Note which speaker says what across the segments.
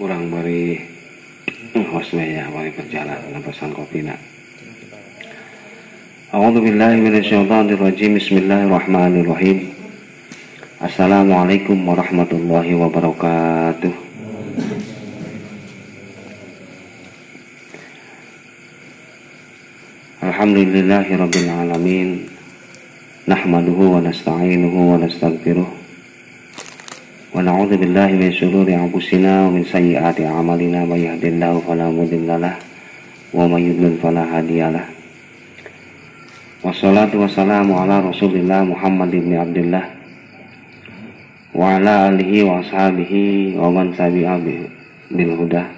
Speaker 1: kurang beri hostnya beri perjalanan pesan kopi nak. A'udzubillahi minasyaitonirrajim. Bismillahirrahmanirrahim. Assalamualaikum warahmatullahi wabarakatuh. Alhamdulillahirabbil alamin. Nahmaduhu wa nasta'inuhu wa nastaghfiruh. Wa na'udzu billahi min shururi anfusina wa min sayyiati a'malina may yahdihillahu fala mudilla lahu wa may yudlil fala hadiyalah. Wassalatu wassalamu ala Rasulillah Muhammad ibn Abdullah wa ala alihi wa ashabihi wa man tabi'a bil huda.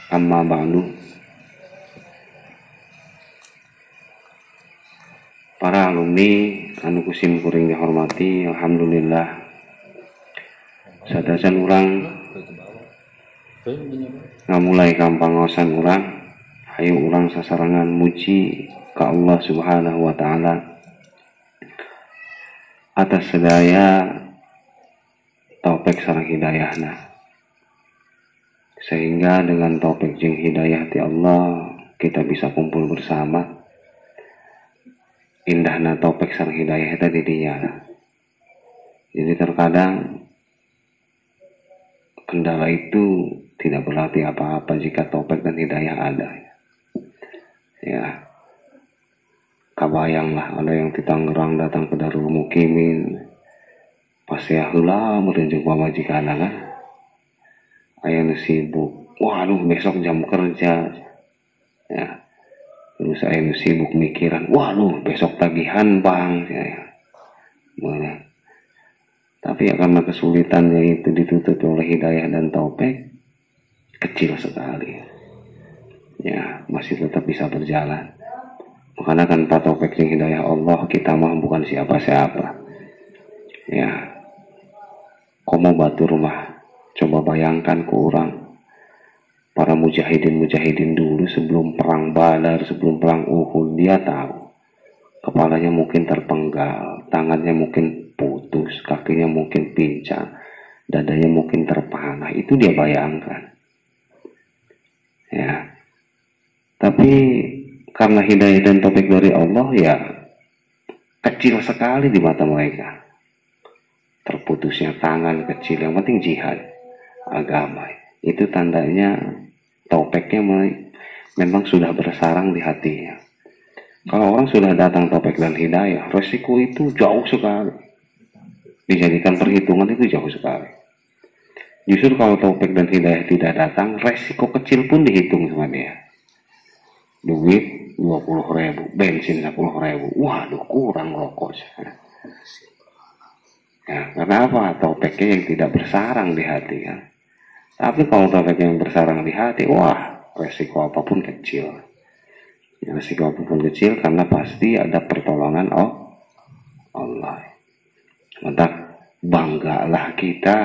Speaker 1: Amma ba'du. Para alumni anu kusim kuring dihormati, alhamdulillah sadasan urang ngamulai kampangosan urang hayu urang sasarangan muji ka Allah Subhanahu wa taala atas sedaya taufik sareng hidayahna, sehingga dengan taufik jeung hidayah ti Allah kita bisa kumpul bersama. Indahna taufik sareng hidayah eta di dinya. Jadi terkadang kendala itu tidak berarti apa-apa jika taufik dan hidayah ada. Ya, kabayanglah ada yang di Tangerang datang ke Darul Mukimin, pasti heula merenjeng pamajikanna kan. Aya nu sibuk, waduh besok jam kerja. Ya. Terus saya sibuk mikiran, waduh besok tagihan bang, mana? Tapi karena kesulitannya itu ditutup oleh hidayah dan taufik, kecil sekali. Ya, masih tetap bisa berjalan. Karena tanpa taufik dan hidayah Allah, kita mah bukan siapa-siapa. Ya, komo batu rumah, coba bayangkan ke orang. Para mujahidin dulu sebelum perang Badar, sebelum perang Uhud, dia tahu kepalanya mungkin terpenggal, tangannya mungkin putus, kakinya mungkin pincang, dadanya mungkin terpanah. Itu dia bayangkan. Ya. Tapi karena hidayah dan taufik dari Allah, ya kecil sekali di mata mereka. Terputusnya tangan kecil, yang penting jihad agama. Itu tandanya taufiknya memang sudah bersarang di hatinya. Kalau orang sudah datang taufik dan hidayah, resiko itu jauh sekali. Dijadikan perhitungan itu jauh sekali. Justru kalau taufik dan hidayah tidak datang, resiko kecil pun dihitung sama dia. Duit 20.000, bensin 10.000, waduh kurang rokok. Ya, karena apa? Taufiknya yang tidak bersarang di hati kan. Tapi kalau taufik yang bersarang di hati, wah, resiko apapun kecil. Ya, resiko apapun kecil karena pasti ada pertolongan Allah. Maka banggalah kita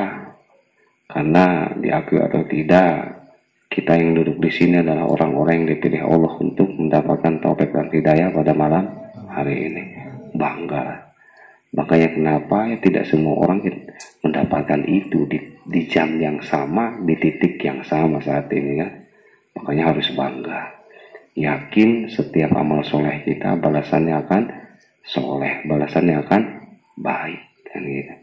Speaker 1: karena diakui atau tidak, kita yang duduk di sini adalah orang-orang yang dipilih Allah untuk mendapatkan taufik dan hidayah pada malam hari ini. Bangga. Makanya kenapa ya tidak semua orang mendapatkan itu di jam yang sama, di titik yang sama saat ini ya. Makanya harus bangga. Yakin setiap amal soleh kita balasannya akan soleh, balasannya akan baik. Kan gitu.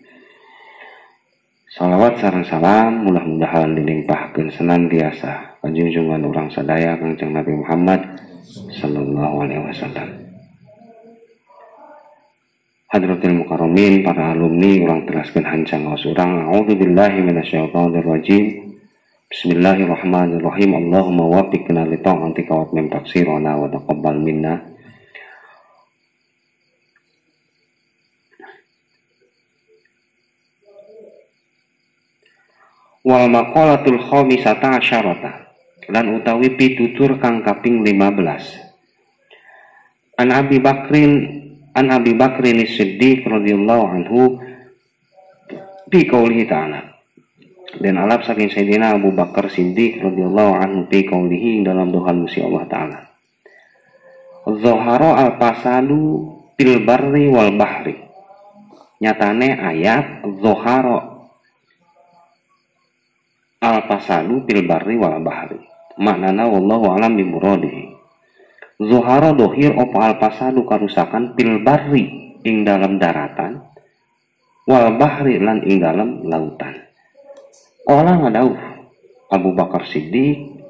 Speaker 1: Salawat sareng salam mudah-mudahan dilimpahkeun senantiasa ka junjungan urang sadaya Kangjeng Nabi Muhammad sallallahu alaihi wasallam. Hadratil mukarramin, para alumni urang teraskeun hancang ngaos urang. A'udzubillahi minasyaitonirrajim. Bismillahirrahmanirrahim. Allahumma waffiqna li ta'atika wa min taqsirana wa taqabbal minna. Wal maqalatul khamisata asyarata, lan utawi pitutur kang kaping 15. An Abi Bakrin As-Siddiq radhiyallahu anhu bi qoulihi ta'ala, dan alap saking Sayyidina Abu Bakar Siddiq radhiyallahu anhu bi qoulihi dalam doa musi Allah taala. Zahara al-fasadu fil barri wal bahri. Nyatane ayat zahara al fasadu fil barri wal bahri. Maknana wallahu alam bimuradihi. Zuhara dohir opo al fasadu karusakan fil barri ing dalam daratan wal bahri lan ing dalam lautan. Qala ngadauh Abu Bakar Siddiq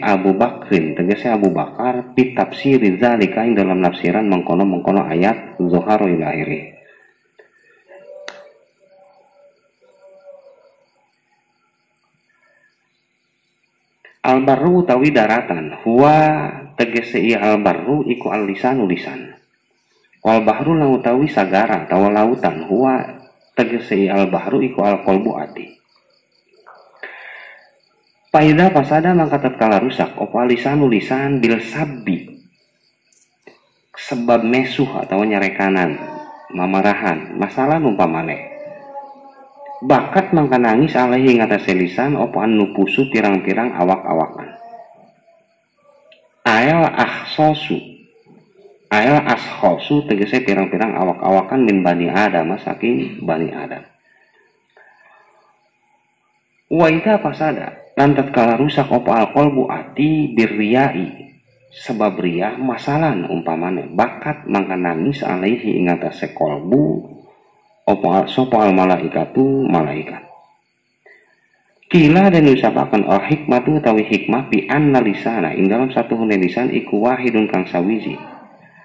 Speaker 1: Abu Bakrin tegese Abu Bakar pi tafsir zalika ing dalam nafsiran mengkono ayat zuhara ila akhirih. Al-barru utawi daratan huwa tegese iya al-barru iku al-lisanu lisan. Wal bahru lan utawi sagara utawa lautan huwa tegese iya al-bahru iku al-qalbu ati. Paida pasada mangka tatkala rusak apa lisanu lisan bil sabbi sebab mesuh atau nyarekanan mamarahan masalah numpamane bakat mangka nangis alaihi ngatasi lisan opo an nupusu pirang-pirang awak-awakan. Ayal askhosu tegese pirang-pirang awak-awakan min bani Adam saking bani Adam. Wa ita pasada lantat kala rusak opo alqalbu ati birriyai sebab riyah masalan umpamane bakat mangka nangis alaihi ngatasi kolbu sopo al malaikatu malaikat. Kila dan usapakan al hikmatu tawi hikmah bi anna lisana ing dalam satu hune lisan iku wahidun kang sawiji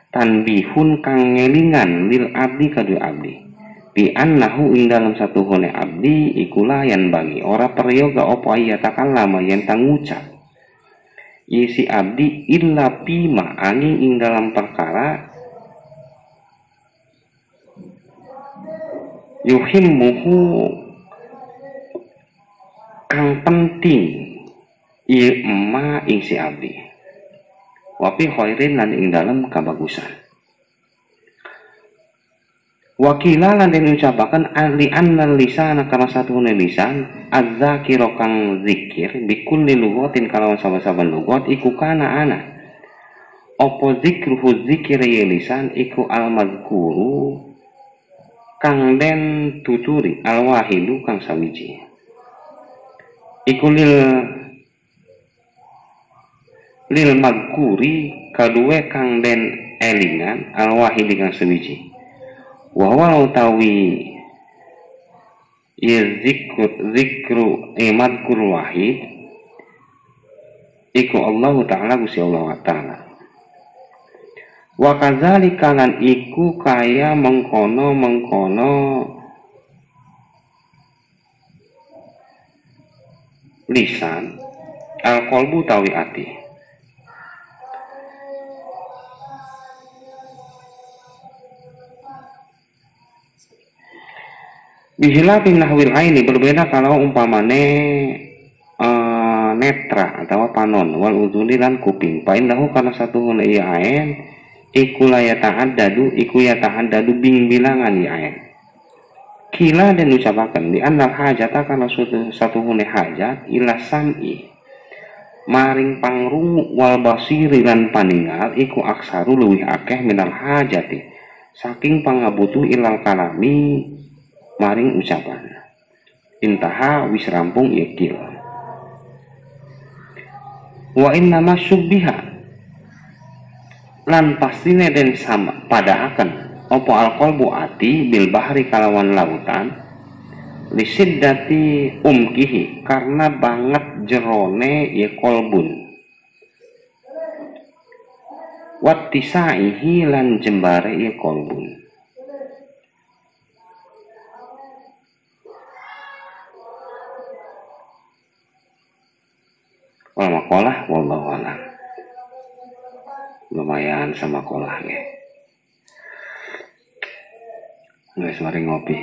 Speaker 1: tanbihun kang ngelingan lil abdi kadu abdi bi annahu ing dalam satu hune abdi iku layan bagi ora peryoga opo ayatakan lama yen tang ngucap yesi abdi illa pima angin ing dalam perkara yuhimmuhu kang penting ieu emma ing si abdi wa fi khairin lan ing dalam kabagusan. Wakila lan den ucapaken ali anna lisana kana satune lisan azzakira kang zikir bikulli lughatin kalawan saben-saben lugat iku kana ana apa zikruhu zikir lisan iku al mazkuru kang den tuturi al wahidu kang sawiji iku lil magkuri kaduwe kang den elingan al wahidi kang sawiji wa huwa utawi ya zikru madkur wahid iku Allah Ta'ala Gusti Allah Ta'ala. Wa kadzalika lan iku kaya mengkono lisan al-qalbu tawi ati. Bihilafin nahwil aini berbeda kalau umpamane netra atau panon wal udhuni lan kuping. Paindahu karena satu huna iya ain iku yata'addadu bing bilangan ya ain. Kila dan ucapakan di annal hajata karena satu hune hajat ila sam'i maring pangrungu wal basiri lan paningal iku aksaru luwih akeh minal hajati saking pangabutuh ilal kalami maring ucapan. Intaha wis rampung yakil. Wa inna ma syubbiha lan pastine den sama padaaken apa alqalbu ati bil bahri kalawan lautan lisiddati umkihi karena banget jerone ya kolbun wattisaihi lan jembare ya kolbun. Wal maqalah wallahu a'lam. Lumayan sama kolah ya. Guys, mari ngopi.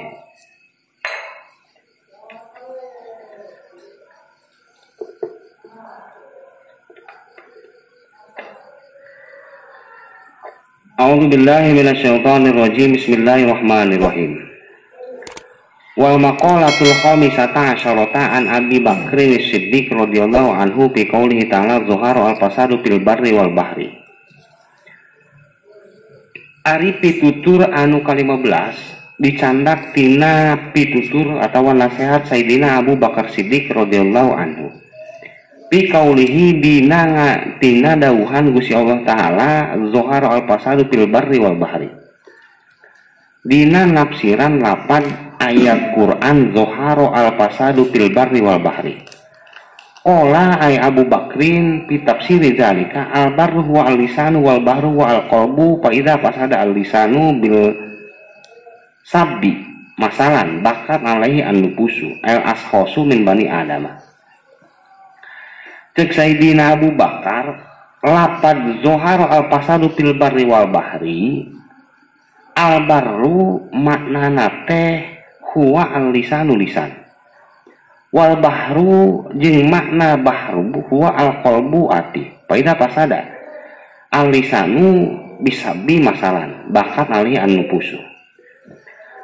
Speaker 1: A'udzu billahi minasyaitonir rajim. Bismillahirrahmanirrahim. Wal maqalatul khamisata asyarata an Abi Bakrin Siddiq radhiyallahu anhu bi qoulihi ta'ala zuharu al-fasadu fil barri wal bahri. Ari pitutur anu ke-15 dicandak tina pitutur atau nasihat Sayyidina Abu Bakar Siddiq radhiyallahu anhu. Bi kaulihi dina tina dawuhan Gusti Allah taala zohar al fasadu fil barri wal bahri. Dina nafsiran lapan ayat Quran zoharo al fasadu fil barri wal bahri. Ola ay Abu Bakrin fi tafsiri zalika al barru wa al lisanu wal bahru wa al qalbu fa idza fasada al lisanu bil sabbi masalan bakat alaihi an-nufusu al ashkhasu min bani adama. Cek Sayyidina Abu Bakar lapad zohar al fasadu fil barri wal bahri al barru maknana teh huwa al lisanu lisan wal bahru jeung makna bahru huwa al qalbu ati paida pasada al lisanu bisabi masalan bakat alaihi an-nufusu.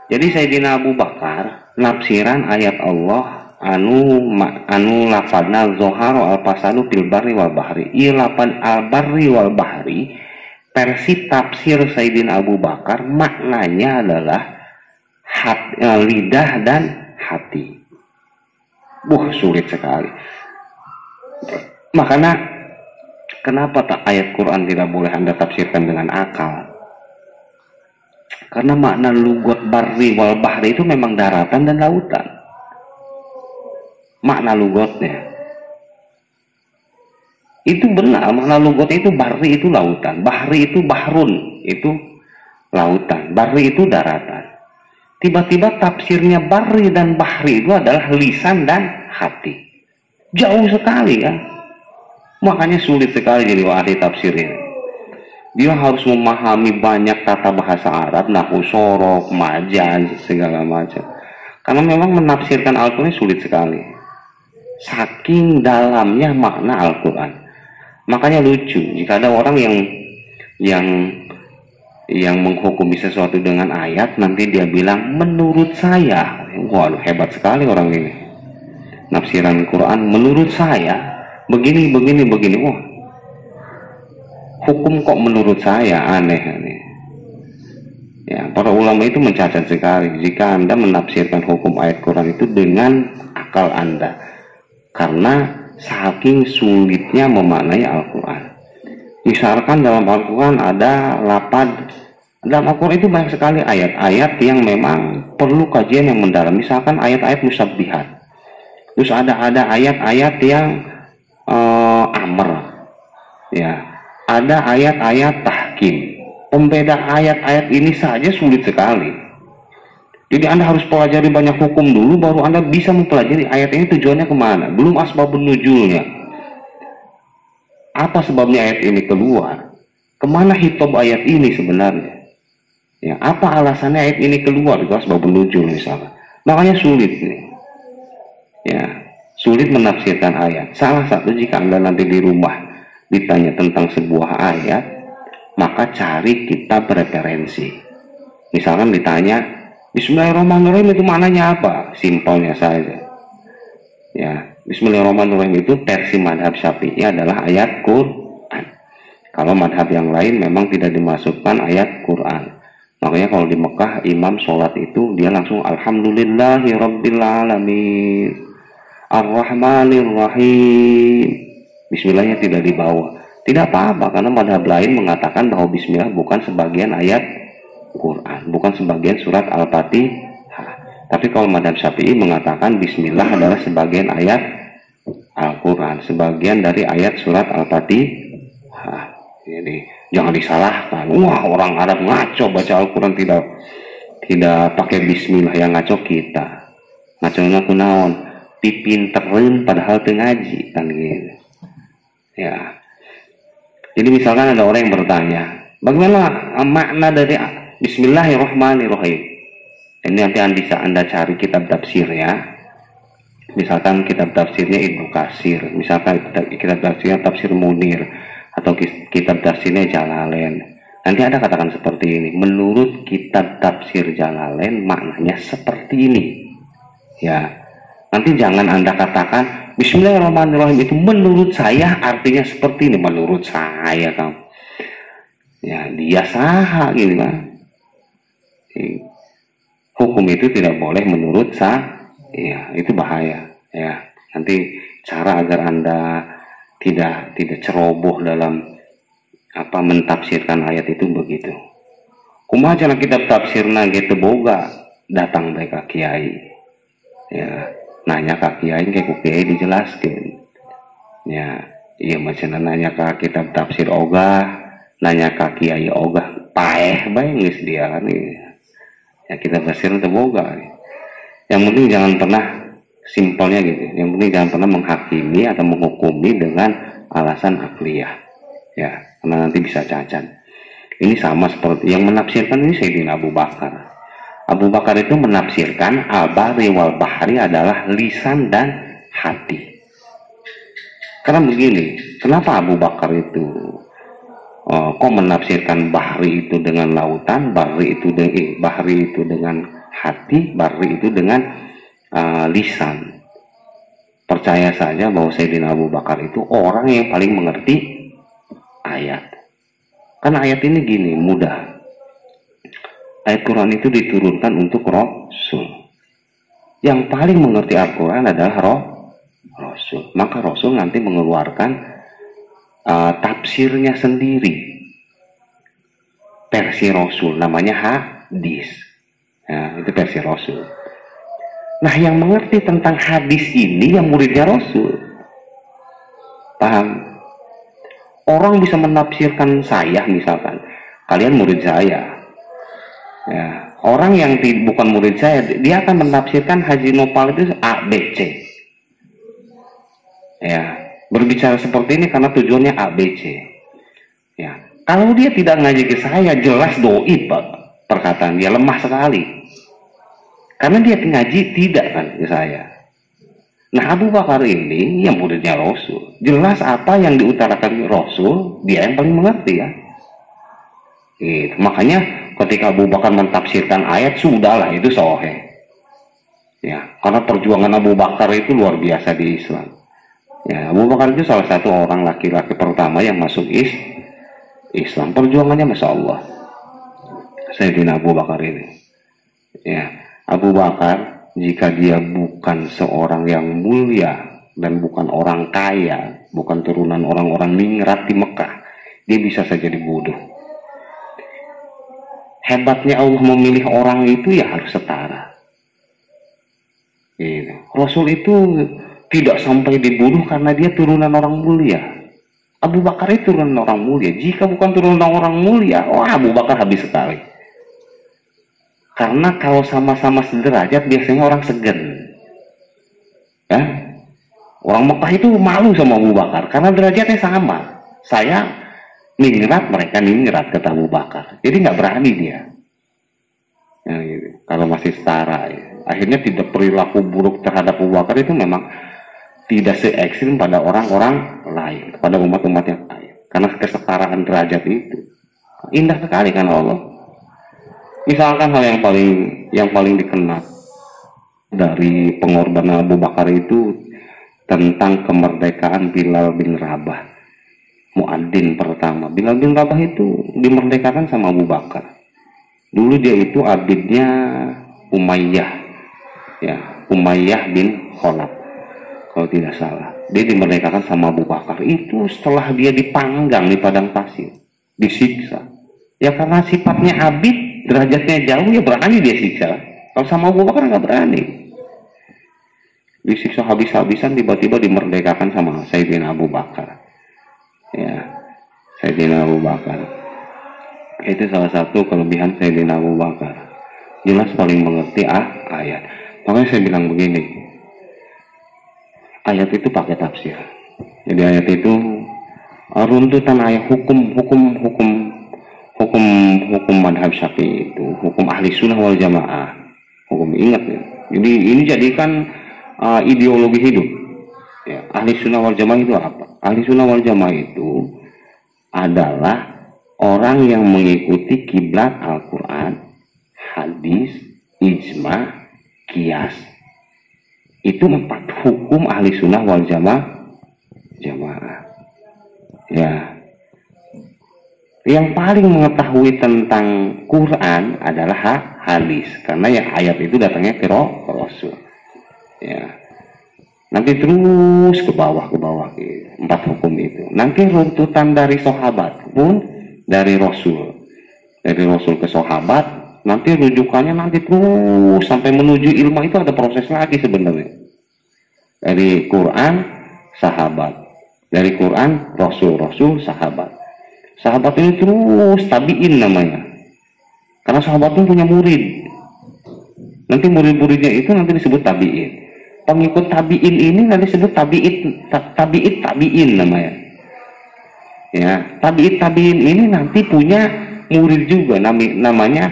Speaker 1: Jadi Sayyidina Abu Bakar nafsiran ayat Allah anu lafadna zoharo al fasadu fil barri wal bahri. Ieu lapan al barri wal bahri versi tafsir Sayyidina Abu Bakar maknanya adalah lidah dan hati. Sulit sekali. Makanya kenapa tak ayat Quran tidak boleh Anda tafsirkan dengan akal? Karena makna lugot barri wal bahri itu memang daratan dan lautan. Makna lugotnya itu benar, makna lugotnya itu barri itu lautan, bahri itu bahrun, itu lautan, barri itu daratan. Tiba-tiba tafsirnya barri dan bahri itu adalah lisan dan hati. Jauh sekali kan. Makanya sulit sekali jadi ahli tafsir ini. Dia harus memahami banyak tata bahasa Arab, nahwu sorok, majaz, segala macam. Karena memang menafsirkan Al-Quran sulit sekali. Saking dalamnya makna Al-Quran. Makanya lucu jika ada orang yang menghukumi sesuatu dengan ayat, nanti dia bilang menurut saya. Waduh, hebat sekali orang ini. Nafsiran Quran menurut saya begini. Wah, hukum kok menurut saya, aneh. Ya, para ulama itu mencatat sekali jika Anda menafsirkan hukum ayat Quran itu dengan akal Anda, karena saking sulitnya memaknai Al-Quran. Misalkan dalam Al-Quran ada dalam Al-Quran itu banyak sekali ayat-ayat yang memang perlu kajian yang mendalam. Misalkan ayat-ayat musabbihat, terus ada ayat-ayat yang amr, ya, ada ayat-ayat tahkim. Pembeda ayat-ayat ini saja sulit sekali. Jadi Anda harus pelajari banyak hukum dulu, baru Anda bisa mempelajari ayat ini tujuannya kemana. Belum asbabun nuzulnya. Apa sebabnya ayat ini keluar? Kemana hitop ayat ini sebenarnya? Ya, apa alasannya ayat ini keluar? Itu asbabun nuzul misalnya. Makanya sulit nih. Ya, sulit menafsirkan ayat. Salah satu jika Anda nanti di rumah ditanya tentang sebuah ayat, maka cari kitab referensi. Misalkan ditanya Bismillahirrahmanirrahim itu maknanya apa? Simpelnya saja. Ya, Bismillahirrahmanirrahim itu versi madhab Syafi'i adalah ayat Quran. Kalau madhab yang lain memang tidak dimasukkan ayat Quran. Makanya kalau di Mekah imam sholat itu dia langsung Alhamdulillahi Rabbil Alamin Ar-Rahmanir-Rahim. Bismillahnya tidak dibawa. Tidak apa-apa, karena madhab lain mengatakan bahwa Bismillah bukan sebagian ayat Quran, bukan sebagian surat Al-Fatihah. Tapi kalau madhab Syafi'i mengatakan Bismillah adalah sebagian ayat Al-Quran, sebagian dari ayat surat Al-Fatihah. Jadi jangan disalahkan. Wah, orang Arab ngaco baca Al-Quran tidak pakai Bismillah, yang ngaco kita. Ngaconya kunaon? Dipinterin padahal tengaji kan gitu. Ya. Jadi misalkan ada orang yang bertanya, bagaimana makna dari Bismillahirrahmanirrahim? Ini nanti bisa Anda cari kitab tafsirnya. Misalkan kitab tafsirnya Ibnu Katsir, misalkan kitab tafsirnya Tafsir Munir, atau kitab tafsirnya Jalalain. Nanti Anda katakan seperti ini, menurut kitab tafsir Jalalain maknanya seperti ini. Ya. Nanti jangan Anda katakan Bismillahirrahmanirrahim itu menurut saya artinya seperti ini. Menurut saya kamu, ya dia saha gitu kan. hukum itu tidak boleh menurut ya, itu bahaya ya. Nanti cara agar Anda tidak ceroboh dalam mentafsirkan ayat itu begitu. Kumaha cenah kitab tafsirna gitu boga, datang mereka kiai ya, nanya ke kiai kayak ku kiai dijelaskan ya. Iya macam nanya ke kitab tafsir ogah, nanya ke kiai ogah, paeh bae geus dia kan ya. Kitab tafsir teu boga. Yang penting jangan pernah, simpelnya gitu, yang penting jangan pernah menghakimi atau menghukumi dengan alasan akliyah ya, karena nanti bisa cacat. Ini sama seperti yang menafsirkan ini Sayyidina Abu Bakar. Abu Bakar itu menafsirkan al-bahri wal bahri adalah lisan dan hati. Karena begini, kenapa Abu Bakar itu kok menafsirkan bahri itu dengan lautan, bahri itu dengan hati, bahri itu dengan lisan. Percaya saja bahwa Sayyidina Abu Bakar itu orang yang paling mengerti ayat. Karena ayat ini gini, mudah. Ayat Quran itu diturunkan untuk Rasul. Yang paling mengerti Al-Quran adalah Rasul. Maka Rasul nanti mengeluarkan tafsirnya sendiri. Versi Rasul, namanya hadis. Nah, itu versi Rasul. Nah, yang mengerti tentang hadis ini yang muridnya Rasul. Paham? Orang bisa menafsirkan saya misalkan, kalian murid saya. Ya, orang yang bukan murid saya, dia akan menafsirkan Haji Nopal itu A, B, C. Ya, berbicara seperti ini karena tujuannya A, B, C. Ya, kalau dia tidak ngaji ke saya, jelas doi Pak. Perkataan dia lemah sekali. Karena dia ngaji tidak kan ke saya. Nah, Abu Bakar ini yang muridnya Rasul. Jelas apa yang diutarakan Rasul, dia yang paling mengerti ya. Gitu. Makanya ketika Abu Bakar mentafsirkan ayat, sudahlah itu sahih. Ya, karena perjuangan Abu Bakar itu luar biasa di Islam. Ya, Abu Bakar itu salah satu orang laki-laki pertama yang masuk Islam. Perjuangannya Masya Allah. Sayyidina Abu Bakar ini. Ya, Abu Bakar jika dia bukan seorang yang mulia dan bukan orang kaya, bukan turunan orang-orang ningrat di Mekah, dia bisa saja dibunuh. Hebatnya Allah memilih orang itu ya harus setara. Gitu. Rasul itu tidak sampai dibunuh karena dia turunan orang mulia. Abu Bakar itu turunan orang mulia. Jika bukan turunan orang mulia, Abu Bakar habis sekali. Karena kalau sama-sama sederajat biasanya orang segan. Ya? Orang Mekah itu malu sama Abu Bakar karena derajatnya sama. Saya ningrat, mereka ningrat, kata Abu Bakar. Jadi nggak berani dia. Ya, gitu. Kalau masih setara, ya. Akhirnya tidak perilaku buruk terhadap Abu Bakar itu memang tidak se-ekstrim pada orang-orang lain, pada umat-umat yang lain. Karena kesetaraan derajat itu indah sekali kan Allah. Misalkan hal yang paling dikenal dari pengorbanan Abu Bakar itu tentang kemerdekaan Bilal bin Rabah, muadzin pertama. Bilal bin Rabah itu dimerdekakan sama Abu Bakar. Dulu dia itu abidnya Umayyah, ya, Umayyah bin Khalaf kalau tidak salah. Dia dimerdekakan sama Abu Bakar itu setelah dia dipanggang di padang pasir, disiksa. Ya karena sifatnya abid, derajatnya jauh, ya berani dia siksa. Kalau sama Abu Bakar nggak berani. Disiksa habis-habisan, tiba-tiba dimerdekakan sama Sayyidina Abu Bakar. Ya, Sayyidina Abu Bakar. Itu salah satu kelebihan Sayyidina Abu Bakar. Jelas paling mengerti ayat. Makanya saya bilang begini. Ayat itu pakai tafsir. Jadi ayat itu runtutan ayat hukum madhab Syafi'i itu, hukum ahli sunnah wal jamaah, hukum, ingat ya. Jadi ini jadikan ideologi hidup ya. Ahli sunnah wal jamaah itu apa? Ahli sunnah wal jamaah itu adalah orang yang mengikuti kiblat Al-Quran, hadis, ijma, qiyas. Itu 4 hukum ahli sunnah wal jamaah ya. Yang paling mengetahui tentang Quran adalah hadis, karena ya ayat itu datangnya ke Rasul. Ya. Nanti terus ke bawah gitu. 4 hukum itu. Nanti runtutan dari sahabat pun dari Rasul. Dari Rasul ke sahabat, nanti rujukannya nanti terus sampai menuju ilmu itu ada proses lagi sebenarnya. Dari Quran sahabat, dari Quran Rasul sahabat. Sahabat ini terus tabiin namanya, karena sahabat itu punya murid. Nanti murid-muridnya itu nanti disebut tabiin. Pengikut tabiin ini nanti disebut tabiin namanya. Ya, tabiin ini nanti punya murid juga, namanya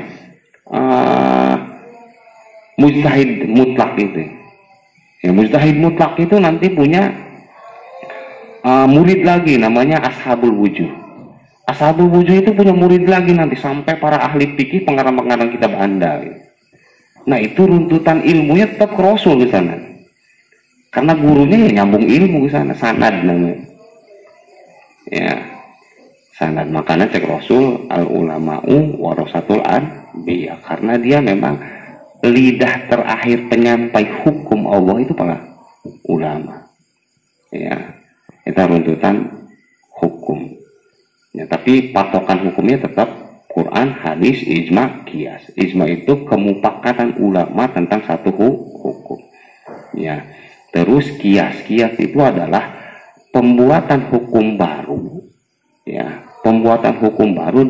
Speaker 1: mujtahid mutlak itu. Ya, mujtahid mutlak itu nanti punya murid lagi, namanya ashabul wujuh. Ashabul wujuh itu punya murid lagi nanti sampai para ahli fikih, pengarang-pengarang kitab Anda. Nah, itu runtutan ilmunya tetap ke Rasul di sana. Karena gurunya ya nyambung ilmu ke sana, sanad namanya. Ya, sanad. Makanya cek Rasul al ulama'u warasatul anbiya, karena dia memang lidah terakhir penyampai hukum Allah itu para ulama. Ya, itu runtutan hukum. Ya, tapi patokan hukumnya tetap Quran, hadis, ijma, qiyas. Ijma itu kemupakatan ulama tentang satu hukum. Ya, terus qiyas itu adalah pembuatan hukum baru. Ya, pembuatan hukum baru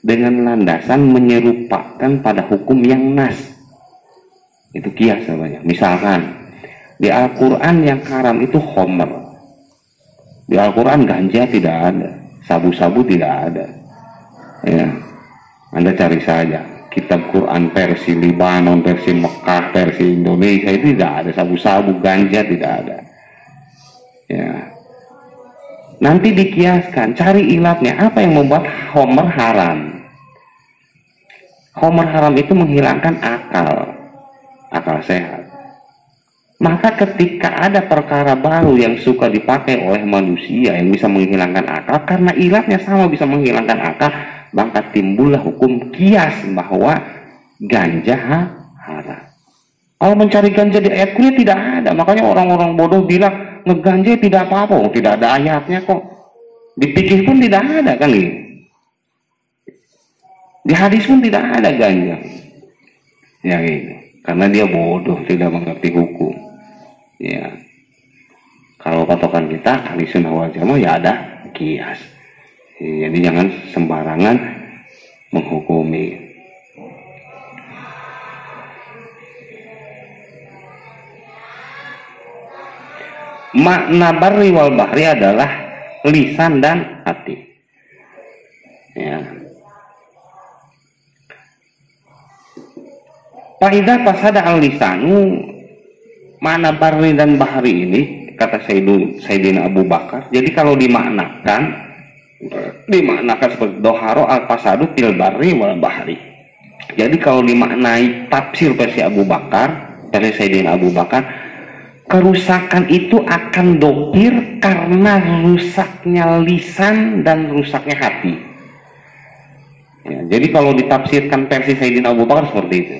Speaker 1: dengan landasan menyerupakan pada hukum yang nas. Itu qiyas namanya. Misalkan di Al-Quran yang haram itu khomer. Di Al-Quran ganja tidak ada, sabu-sabu tidak ada. Ya, Anda cari saja kitab Quran versi Libanon, versi Mekah, versi Indonesia, itu tidak ada sabu-sabu, ganja tidak ada. Ya, nanti dikiaskan, cari ilatnya, apa yang membuat khomer haram. Khomer haram itu menghilangkan akal sehat. Maka ketika ada perkara baru yang suka dipakai oleh manusia yang bisa menghilangkan akal, karena ilatnya sama bisa menghilangkan akal, maka timbullah hukum kias bahwa ganja haram. Kalau mencari ganja di ayat kuliah tidak ada, makanya orang-orang bodoh bilang ngeganja tidak apa-apa, tidak ada ayatnya kok. Dipikir pun tidak ada kan gitu. Di hadis pun tidak ada ganja. Ya ini, karena dia bodoh, tidak mengerti hukum. Ya, kalau patokan kita ahli sunnah wal jamaah ya ada kias. Jadi jangan sembarangan menghukumi. Makna barri wal bahri adalah lisan dan hati. Ya. Faidah pasada al-lisanu, mana barri dan bahri ini kata Sayyidina Abu Bakar. Jadi kalau dimaknakan seperti doharo al-fasadu fil barri wal bahri. Jadi kalau dimaknai tafsir versi Abu Bakar, versi Sayyidina Abu Bakar, kerusakan itu akan dohir karena rusaknya lisan dan rusaknya hati. Ya, jadi kalau ditafsirkan versi Sayyidina Abu Bakar seperti itu.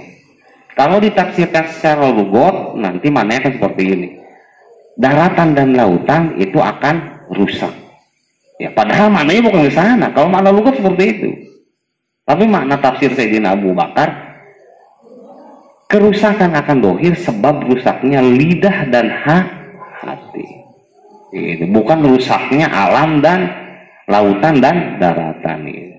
Speaker 1: Kalau ditafsirkan secara lugot, nanti maknanya akan seperti ini. Daratan dan lautan itu akan rusak. Ya, padahal maknanya bukan di sana. Kalau makna lugot seperti itu. Tapi makna tafsir Sayyidina Abu Bakar, kerusakan akan dohir sebab rusaknya lidah dan hati. Itu bukan rusaknya alam dan lautan dan daratan. Itu.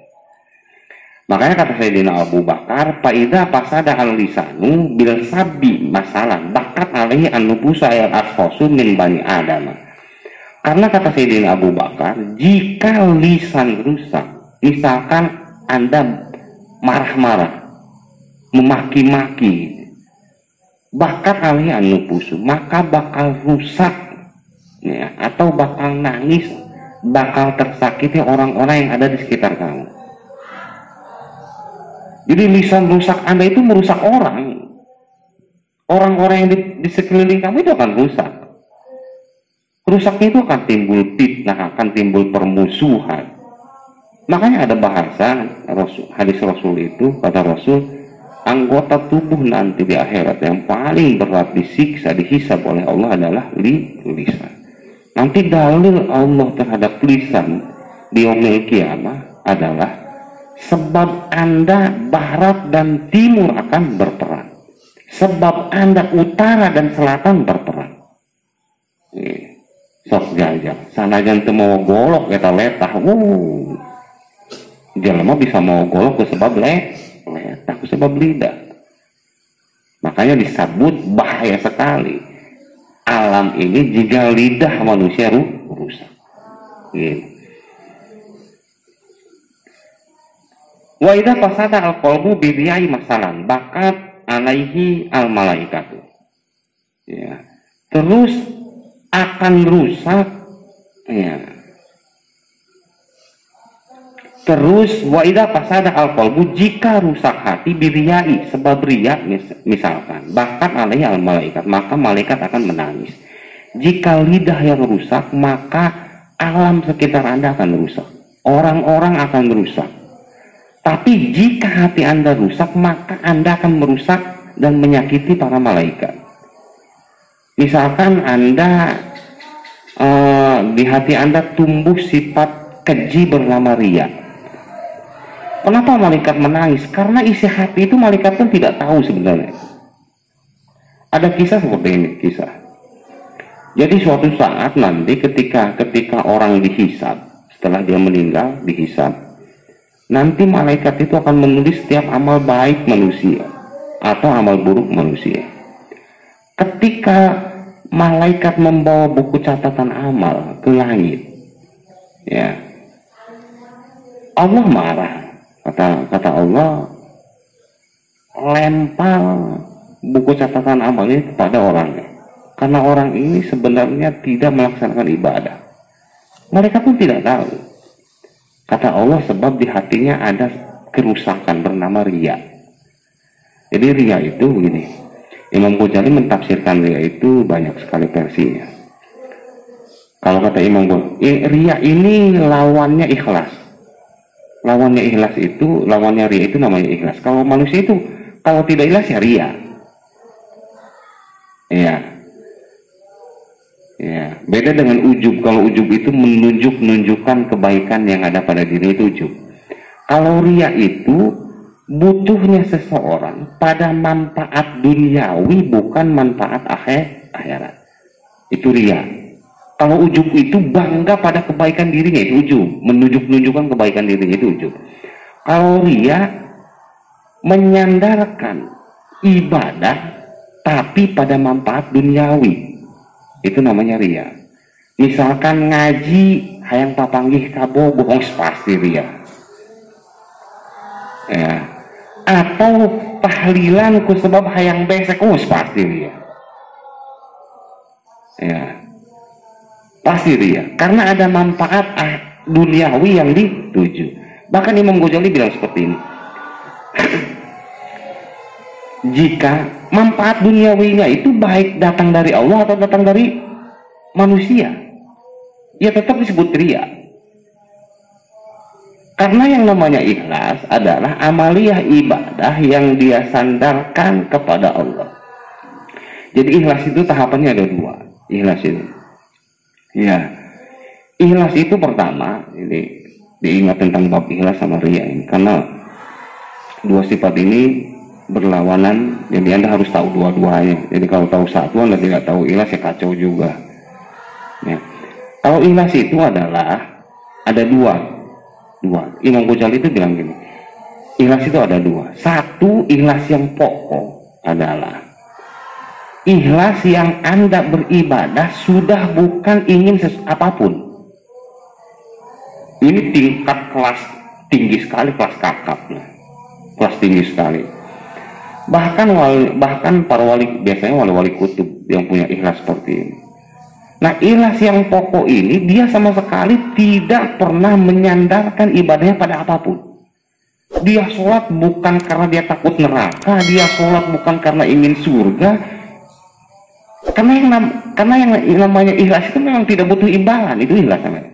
Speaker 1: Makanya kata Sayyidina Abu Bakar, faida pasada al-lisanu bil sabi masalah bakat alaihi an-nubusa ayat asfosu min bani Adam. Karena kata Sayyidina Abu Bakar, jika lisan rusak, misalkan Anda marah-marah, memaki-maki, bakat alaihi an-nubusu, maka bakal rusak ya, atau bakal nangis, bakal tersakiti orang-orang yang ada di sekitar kamu. Jadi lisan rusak Anda itu merusak orang. Orang-orang yang di sekeliling kamu itu akan rusak. Rusaknya itu akan timbul fitnah, akan timbul permusuhan. Makanya ada bahasa hadis Rasul itu, kata Rasul, anggota tubuh nanti di akhirat yang paling berat disiksa, dihisab oleh Allah adalah lisan. Nanti dalil Allah terhadap lisan di yaumil kiamah adalah sebab Anda barat dan timur akan berperang, sebab Anda utara dan selatan berperang. Sok jajak sanajan teu mau golok eta letah, jelema bisa mau golok ke sebab letah, ke sebab lidah. Makanya disebut bahaya sekali alam ini jika lidah manusia rusak. Wa idza fasada al-qalbu bi riyai masalan bakat alaihi al-malaikatu. Ya. Terus akan rusak, ya. Terus wa idza fasada al-qalbu, jika rusak hati biriyai sebab riya, misalkan bahkan alaihi al-malaikat, maka malaikat akan menangis. Jika lidah yang rusak, maka alam sekitar Anda akan rusak, orang-orang akan rusak. Tapi jika hati Anda rusak, maka Anda akan merusak dan menyakiti para malaikat. Misalkan Anda di hati Anda tumbuh sifat keji bernama riya. Kenapa malaikat menangis? Karena isi hati itu malaikat pun tidak tahu sebenarnya. Ada kisah seperti ini, kisah. Jadi suatu saat nanti ketika orang dihisab, setelah dia meninggal dihisab, nanti malaikat itu akan menulis setiap amal baik manusia atau amal buruk manusia. Ketika malaikat membawa buku catatan amal ke langit, ya, Allah marah. Kata Allah, lempar buku catatan amal ini kepada orangnya, karena orang ini sebenarnya tidak melaksanakan ibadah. Mereka pun tidak tahu. Kata Allah, sebab di hatinya ada kerusakan bernama riya. Jadi riya itu begini, Imam Ghazali mentafsirkan riya itu banyak sekali versinya. Kalau kata Imam Ghazali, riya ini lawannya ikhlas. Lawannya riya itu namanya ikhlas. Kalau manusia itu kalau tidak ikhlas ya riya. Iya. Ya, beda dengan ujub. Kalau ujub itu menunjukkan kebaikan yang ada pada diri, itu ujub. Kalau riya itu butuhnya seseorang pada manfaat duniawi, bukan manfaat akhirat. Itu riya. Kalau ujub itu bangga pada kebaikan dirinya, itu ujub. Menunjukkan kebaikan dirinya, itu ujub. Kalau riya menyandarkan ibadah tapi pada manfaat duniawi, itu namanya riya. Misalkan ngaji hayang papanggih kabo, bohong, pasti riya. Ya. Atau tahlilan ku sebab hayang besek, pasti riya. Ya. Pasti riya, karena ada manfaat duniawi yang dituju. Bahkan Imam Ghazali bilang seperti ini. Jika manfaat duniawinya itu baik datang dari Allah atau datang dari manusia, ya tetap disebut riya. Karena yang namanya ikhlas adalah amaliyah ibadah yang dia sandarkan kepada Allah. Jadi ikhlas itu tahapannya ada dua. Ikhlas itu, ya, ikhlas itu pertama, ini diingat tentang bab ikhlas sama riya ini, karena dua sifat ini berlawanan. Jadi Anda harus tahu dua-duanya. Jadi kalau tahu satu Anda tidak tahu ikhlas, ya kacau juga. Ya. Kalau ikhlas itu adalah ada dua. Imam Ghazali itu bilang gini, ikhlas itu ada dua. Satu, ikhlas yang pokok adalah ikhlas yang Anda beribadah sudah bukan ingin apapun. Ini tingkat kelas tinggi sekali, kelas kakap, kelas tinggi sekali. Bahkan para wali, biasanya wali-wali kutub yang punya ikhlas seperti ini. Nah, ikhlas yang pokok ini dia sama sekali tidak pernah menyandarkan ibadahnya pada apapun. Dia sholat bukan karena dia takut neraka, dia sholat bukan karena ingin surga. Karena yang namanya ikhlas itu memang tidak butuh imbalan, itu ikhlas namanya.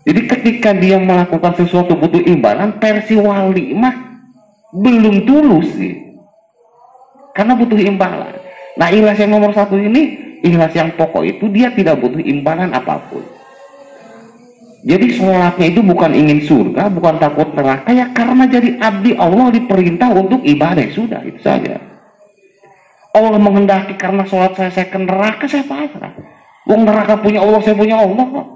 Speaker 1: Jadi ketika dia melakukan sesuatu butuh imbalan, versi wali mah belum tulus sih, karena butuh imbalan. Nah, ikhlas yang nomor satu ini, ikhlas yang pokok itu dia tidak butuh imbalan apapun. Jadi sholatnya itu bukan ingin surga, bukan takut neraka, ya karena jadi abdi Allah diperintah untuk ibadah, sudah itu saja. Allah menghendaki karena sholat saya ke neraka, saya pasrah. Wong neraka punya Allah, saya punya Allah kok.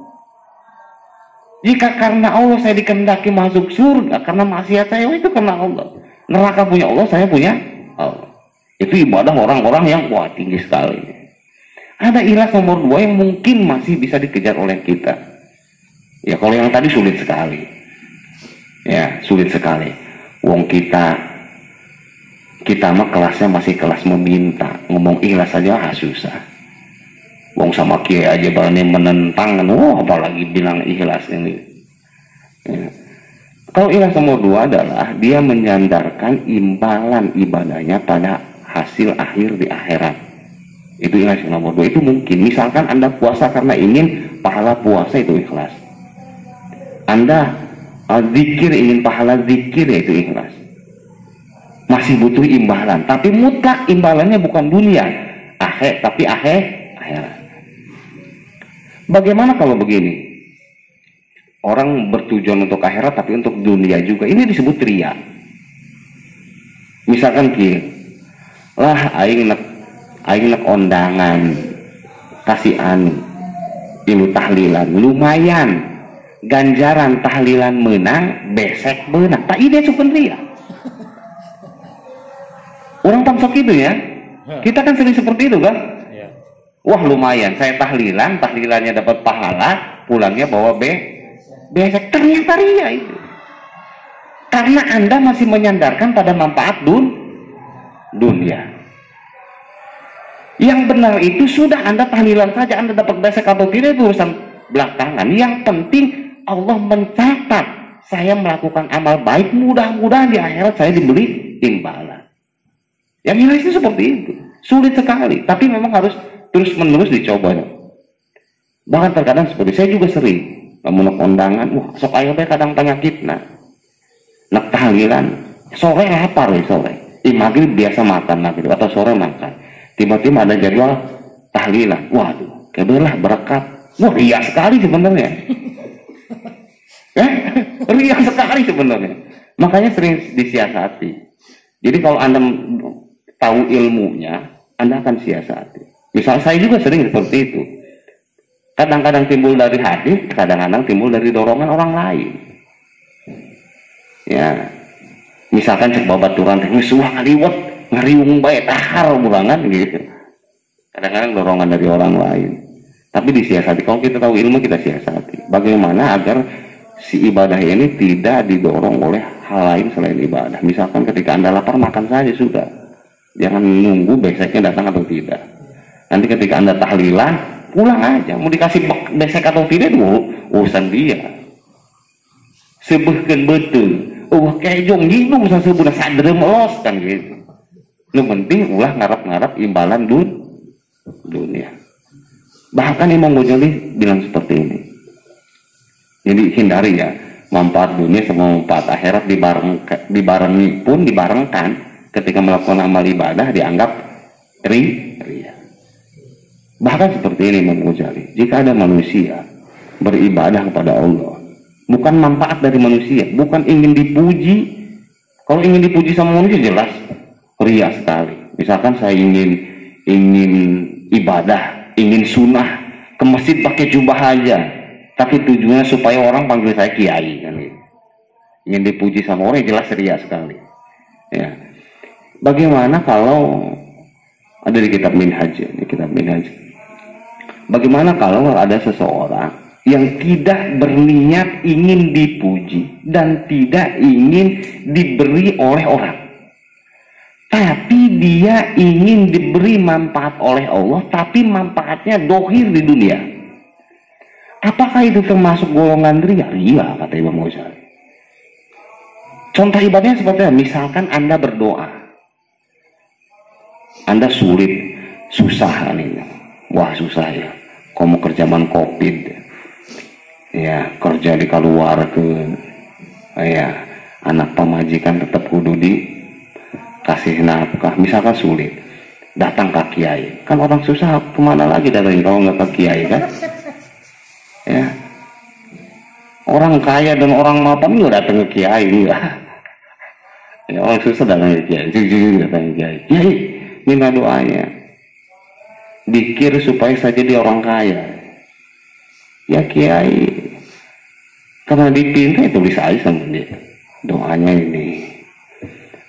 Speaker 1: Jika karena Allah saya dikehendaki masuk surga, karena maksiat saya itu karena Allah. Neraka punya Allah, saya punya Allah. Itu ibadah orang-orang yang wah tinggi sekali. Ada ikhlas nomor 2 yang mungkin masih bisa dikejar oleh kita. Ya kalau yang tadi sulit sekali. Ya sulit sekali. Wong kita mah kelasnya masih kelas meminta. Ngomong ikhlas saja susah. Wong sama kiai aja berani menentang, apalagi bilang ikhlas ini. Ya. Kalau ikhlas nomor 2 adalah dia menyandarkan imbalan ibadahnya pada hasil akhir di akhirat. Itu ikhlas nomor 2. Itu mungkin. Misalkan Anda puasa karena ingin pahala puasa, itu ikhlas. Anda zikir ingin pahala zikir, ya itu ikhlas. Masih butuh imbalan, tapi mutlak imbalannya bukan dunia, tapi akhirat. Bagaimana kalau begini? Orang bertujuan untuk akhirat tapi untuk dunia juga. Ini disebut ria. Misalkan lah aing nek ondangan kasihan ilu tahlilan lumayan, ganjaran tahlilan menang besek benang. Tak ide sebenarnya. Orang tangsok itu ya. Kita kan sering seperti itu kan? Wah lumayan, saya tahlilannya dapat pahala, pulangnya bawa besek. Ternyata ria itu. Karena Anda masih menyandarkan pada manfaat dunia. Yang benar itu sudah Anda tahlilan saja, Anda dapat besek atau tidak itu urusan belakangan. Yang penting Allah mencatat saya melakukan amal baik, mudah-mudahan di akhirat saya diberi imbalan. Yang nilai itu seperti itu. Sulit sekali, tapi memang harus terus-menerus dicoba. Bahkan terkadang seperti saya juga sering namun kondangan, sok ayo be kadang penyakit nak tahlilan sore lapar sore. Maghrib biasa makan maghrib atau sore makan. Tiba-tiba ada jadwal tahlilan. Waduh, kebelah berkat. Wah, ria sekali sebenarnya. Ria sekali sebenarnya. Makanya sering disiasati. Jadi kalau Anda tahu ilmunya, Anda akan siasati. Misal saya juga sering seperti itu. Kadang-kadang timbul dari hati, kadang-kadang timbul dari dorongan orang lain. Ya, misalkan cek babaturan, wah ngaliwat, ngariung baik, tahar bulangan gitu. Kadang-kadang dorongan dari orang lain. Tapi disiasati. Kalau kita tahu ilmu, kita siasati. Bagaimana agar si ibadah ini tidak didorong oleh hal lain selain ibadah. Misalkan ketika Anda lapar, makan saja sudah. Jangan nunggu beseknya datang atau tidak. Nanti ketika Anda tahlilan, pulang aja. Mau dikasih besek atau tidak, urusan dia. Sebehkan betul. Kayak jong gitu, bisa sebut sadar melos kan gitu. Lu penting ulah ngarap-ngarap imbalan dunia. Bahkan Imam Ghazali bilang seperti ini. Jadi hindari ya manfaat dunia sama manfaat akhirat dibarengkan ketika melakukan amal ibadah dianggap ria. Bahkan seperti ini Imam Ghazali, jika ada manusia beribadah kepada Allah, bukan manfaat dari manusia, bukan ingin dipuji. Kalau ingin dipuji sama manusia jelas ria sekali. Misalkan saya ingin ibadah, ingin sunnah, ke masjid pakai jubah aja, tapi tujuannya supaya orang panggil saya kiai kan gitu. Ingin dipuji sama orang jelas ria sekali. Ya. Bagaimana kalau ada di kitab Minhaj, bagaimana kalau ada seseorang yang tidak berniat ingin dipuji dan tidak ingin diberi oleh orang, tapi dia ingin diberi manfaat oleh Allah, tapi manfaatnya dohir di dunia. Apakah itu termasuk golongan ria? Ria, kata Imam Ghazali. Contoh ibadahnya seperti apa? Misalkan Anda berdoa, Anda sulit, susah nih. Wah susah ya, kamu kerjaan COVID. ya kerja di keluar ke ya anak pamajikan tetap kudu dikasih nafkah. Misalkan sulit datang ke kiai, kan orang susah kemana lagi datangnya kalau nggak ke kiai kan ya. Orang kaya dan orang mapan nggak datang ke kiai enggak ya, orang susah datang ke kiai, jujur datang ke kiai, kiai minta doanya, dikir supaya saja dia orang kaya ya. Kiai karena dipinta tulis aja sama dia doanya ini,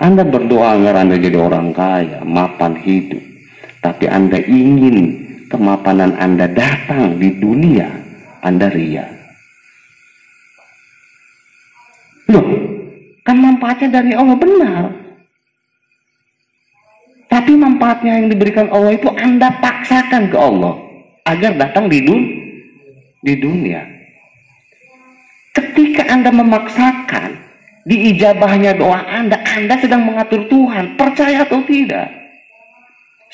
Speaker 1: Anda berdoa agar Anda jadi orang kaya, mapan hidup, tapi Anda ingin kemapanan Anda datang di dunia, Anda ria. Loh, kan manfaatnya dari Allah benar, tapi manfaatnya yang diberikan Allah itu Anda paksakan ke Allah agar datang di dunia. Ketika Anda memaksakan diijabahnya doa Anda sedang mengatur Tuhan, percaya atau tidak?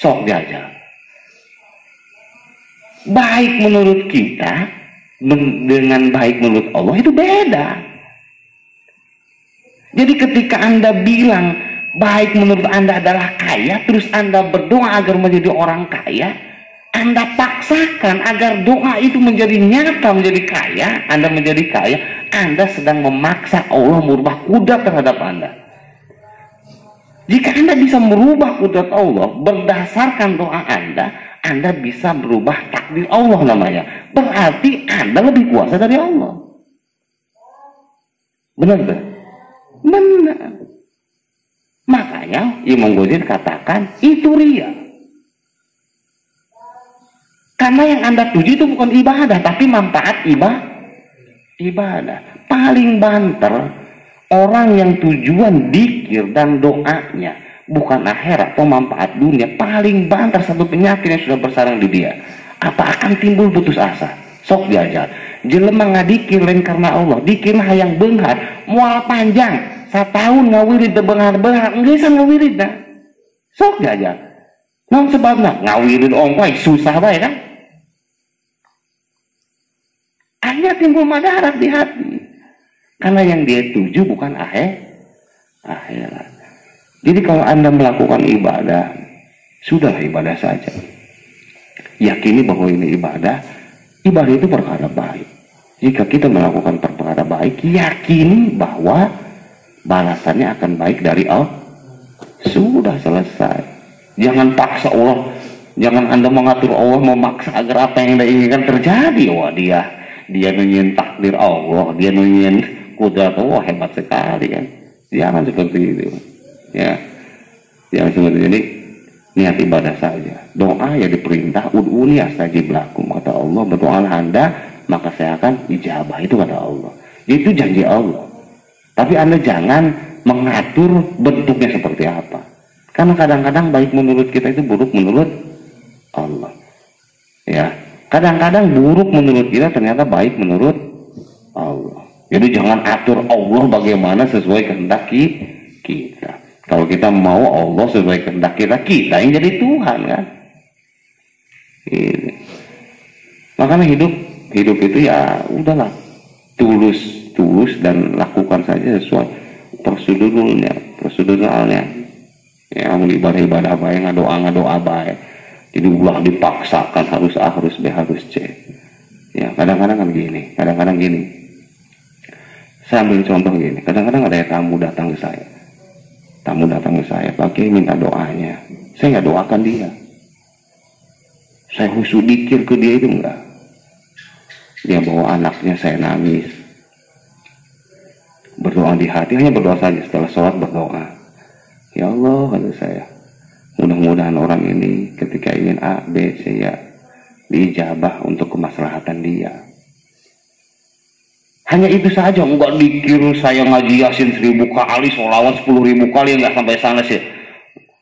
Speaker 1: Sok jajal. Baik menurut kita dengan baik menurut Allah itu beda. Jadi ketika Anda bilang baik menurut Anda adalah kaya, terus Anda berdoa agar menjadi orang kaya, Anda paksakan agar doa itu menjadi nyata, menjadi kaya, Anda menjadi kaya, Anda sedang memaksa Allah merubah kudrat terhadap Anda. Jika Anda bisa merubah kudrat Allah berdasarkan doa Anda bisa merubah takdir Allah namanya. Berarti Anda lebih kuasa dari Allah. Benar gak? Benar. Makanya Imam Ghazali katakan itu ria. Karena yang Anda tuju itu bukan ibadah, tapi manfaat ibadah. Paling banter orang yang tujuan dzikir dan doanya bukan akhirat atau manfaat dunia, paling banter satu penyakit yang sudah bersarang di dia. Apa akan timbul putus asa? Sok diajar. Jelema ngadikir lain karena Allah, dikir hayang beunghar, moal panjang, satahun ngawirid teu beunghar-beunghar, geus ngawirid dah. Sok diajar. Naon sebabna? Ngawirid ongkoy susah bae kan? Akhirnya timbul madarat di hati. Karena yang dia tuju bukan akhirat. Jadi kalau Anda melakukan ibadah, sudahlah ibadah saja. Yakini bahwa ini ibadah itu perkara baik. Jika kita melakukan perkara baik, yakini bahwa balasannya akan baik dari Allah. Sudah selesai. Jangan paksa Allah. Jangan Anda mengatur Allah, memaksa agar apa yang Anda inginkan terjadi. Wah, dia nunjukin takdir Allah, dia nunjukin kudrat Allah, hebat sekali kan. Jangan seperti itu. Ya, jangan seperti ini. Niat ibadah saja. Doa yang diperintah, ud'uni astajib lakum, kata Allah, berdoalah Anda maka saya akan ijabah, itu kata Allah. Itu janji Allah. Tapi Anda jangan mengatur bentuknya seperti apa. Karena kadang-kadang baik menurut kita itu buruk menurut Allah. Ya, kadang-kadang buruk menurut kita ternyata baik menurut Allah. Jadi jangan atur Allah bagaimana sesuai kehendak kita. Kalau kita mau Allah sesuai kehendak kita yang jadi Tuhan kan. Ini. Makanya hidup itu ya udahlah, tulus dan lakukan saja sesuai proseduralnya. Ya ibadah baik, ngadoa baik. Jadi ulah dipaksakan harus A, harus B, harus C. Ya kadang-kadang kan gini, saya ambil contoh gini, kadang-kadang ada tamu datang ke saya, pakai minta doanya, saya nggak doakan dia, saya khusyuk dikir ke dia itu enggak. Dia bawa anaknya, saya nangis, berdoa di hati, hanya berdoa saja, setelah sholat berdoa, ya Allah, kata saya, mudah-mudahan orang ini ketika ingin A, B, C, ya diijabah untuk kemaslahatan dia. Hanya itu saja, enggak dikir saya ngaji Yasin 1000 kali, sholawat 10.000 kali, enggak sampai sana sih.